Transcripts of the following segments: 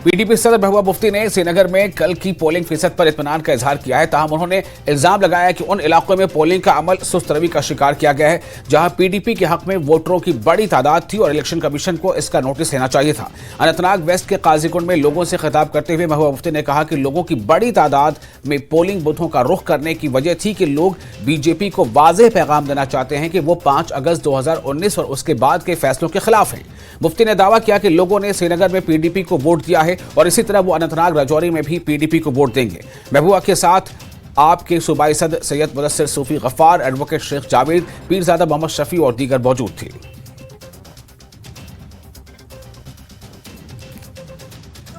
PDP सदर महबूबा मुफ्ती ने श्रीनगर में कल की पोलिंग फीसद पर इत्मीनान का इजहार किया है। ताहम उन्होंने इल्जाम लगाया कि उन इलाकों में पोलिंग का अमल सुस्त रवि का शिकार किया गया है जहां पीडीपी के हक में वोटरों की बड़ी तादाद थी और इलेक्शन कमीशन को इसका नोटिस लेना चाहिए था। अनंतनाग वेस्ट के काजीकुंड में लोगों से खिताब करते हुए महबूबा मुफ्ती ने कहा कि लोगों की बड़ी तादाद में पोलिंग बूथों का रुख करने की वजह थी कि लोग बीजेपी को वाज़ेह पैगाम देना चाहते हैं कि वो 5 अगस्त 2019 और उसके बाद के फैसलों के खिलाफ हैं। मुफ्ती ने दावा किया कि लोगों ने श्रीनगर में पीडीपी को वोट दिया है और इसी तरह वो अनंतनाग राजौरी में भी पीडीपी को वोट देंगे। महबूबा के साथ आपके सूबाई सदर सैयद मुदस्सिर सूफी गफ्फार, एडवोकेट शेख जावेद, पीरजादा मोहम्मद शफी और दीगर मौजूद थे।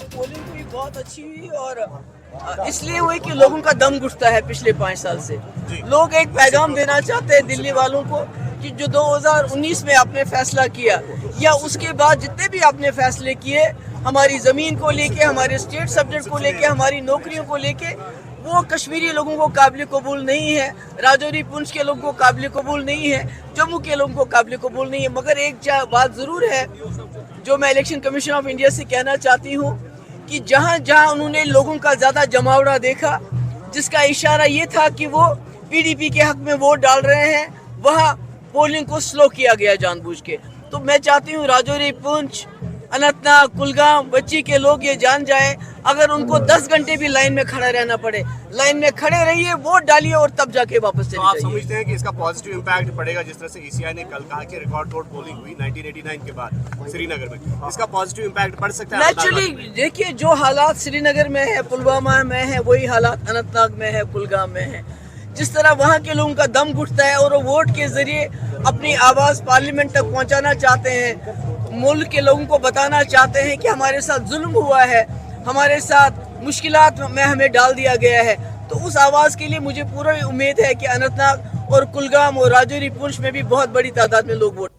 पोलिंग हुई बहुत अच्छी हुई और इसलिए हुई कि लोगों का दम घुटता है। पिछले 5 साल से लोग एक पैगाम देना चाहते हैं दिल्ली वालों को कि जो 2019 में आपने फैसला किया या उसके बाद जितने भी आपने फैसले किए हमारी ज़मीन को लेके, हमारे स्टेट सब्जेक्ट को लेके, हमारी नौकरियों को लेके, वो कश्मीरी लोगों को काबिल कबूल नहीं है, राजौरी पुंछ के लोगों को काबिल कबूल नहीं है, जम्मू के लोगों को काबिल कबूल नहीं है। मगर एक बात ज़रूर है जो मैं इलेक्शन कमीशन ऑफ इंडिया से कहना चाहती हूँ कि जहाँ जहाँ उन्होंने लोगों का ज़्यादा जमावड़ा देखा जिसका इशारा ये था कि वो पीडीपी के हक में वोट डाल रहे हैं, वहाँ पोलिंग को स्लो किया गया जानबूझ के। तो मैं चाहती हूँ राजौरी, पुंछ, अनंतनाग, कुलगाम, बच्ची के लोग ये जान जाएं, अगर उनको 10 घंटे भी लाइन में खड़ा रहना पड़े, लाइन में खड़े रहिए, वोट डालिए और तब जाके वापस चले जाइए। आप समझते हैं कि इसका पॉजिटिव इम्पैक्ट पड़ेगा? जिस तरह से ईसीआई ने कल कहा कि रिकॉर्ड तोड़ पोलिंग हुई 1989 के बाद श्रीनगर में, इसका पॉजिटिव इम्पैक्ट पड़ सकता है? नेचुरली देखिए, जो हालात श्रीनगर में है, पुलवामा में है, वही हालात अनंतनाग में है, कुलगाम में है। जिस तरह वहाँ के लोगों का दम घुटता है और वो वोट के जरिए अपनी आवाज़ पार्लियामेंट तक पहुँचाना चाहते हैं, मुल्क के लोगों को बताना चाहते हैं कि हमारे साथ जुल्म हुआ है, हमारे साथ मुश्किलात में हमें डाल दिया गया है, तो उस आवाज़ के लिए मुझे पूरी उम्मीद है कि अनंतनाग और कुलगाम और राजौरी, पुंछ में भी बहुत बड़ी तादाद में लोग वोट।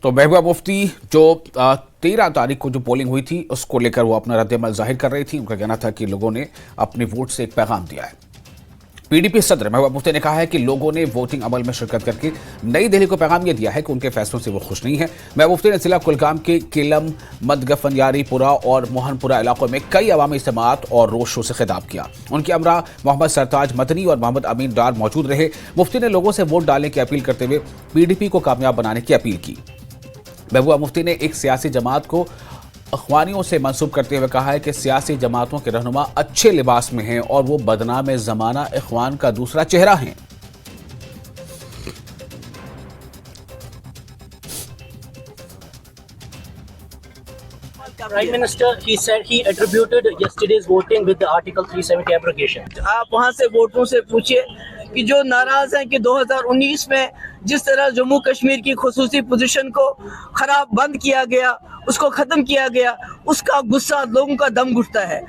तो महबूबा मुफ्ती जो 13 तारीख को जो पोलिंग हुई थी उसको लेकर वो अपना रद्द-ए-अमल जाहिर कर रही थी। उनका कहना था कि लोगों ने अपने वोट से एक पैगाम दिया है। पीडीपी सदर महबूबा मुफ्ती ने कहा है कि लोगों ने वोटिंग अमल में शिरकत करके नई दिल्ली को पैगाम यह दिया है कि उनके फैसलों से वो खुश नहीं है। महबूबा मुफ्ती ने जिला कुलगाम के केलम, मदगफनयारीपुरा और मोहनपुरा इलाकों में कई अवामी इज्तिमात और रोड शो से खिताब किया। उनके हमरा मोहम्मद सरताज मदनी और मोहम्मद अमीन डार मौजूद रहे। मुफ्ती ने लोगों से वोट डालने की अपील करते हुए पीडीपी को कामयाब बनाने की अपील की। महबूबा मुफ्ती ने एक सियासी जमात को अखवानियों से मंसूब करते हुए कहा है कि सियासी जमातों के रहनुमा अच्छे लिबास में हैं और वो बदनाम ज़माना इखवान का दूसरा चेहरा हैं। Prime Minister, he said he attributed yesterday's voting with the Article 370 abrogation. आप वहाँ से वोटरों से पूछिए कि जो नाराज हैं कि 2019 में जिस तरह जम्मू कश्मीर की खुसूसी पोजीशन को खराब बंद किया गया, उसको ख़त्म किया गया, उसका गुस्सा लोगों का दम घुटता है।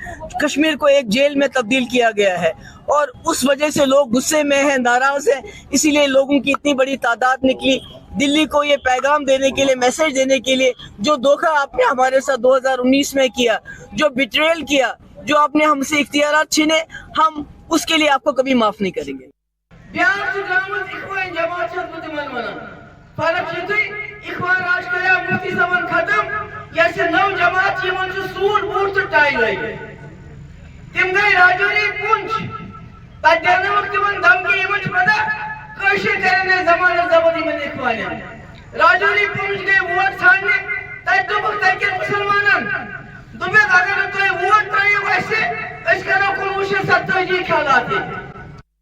कश्मीर को एक जेल में तब्दील किया गया है और उस वजह से लोग गुस्से में हैं, नाराज़ हैं। इसीलिए लोगों की इतनी बड़ी तादाद निकली दिल्ली को ये पैगाम देने के लिए, मैसेज देने के लिए। जो धोखा आपने हमारे साथ 2019 में किया, जो बिट्रेयल किया, जो आपने हमसे इख्तियारात छीने, हम उसके लिए आपको कभी माफ़ नहीं करेंगे। राजौरी पुंछ गए वोट छाड़ने, मुसलमान वोट वैसे 1927 ख्याल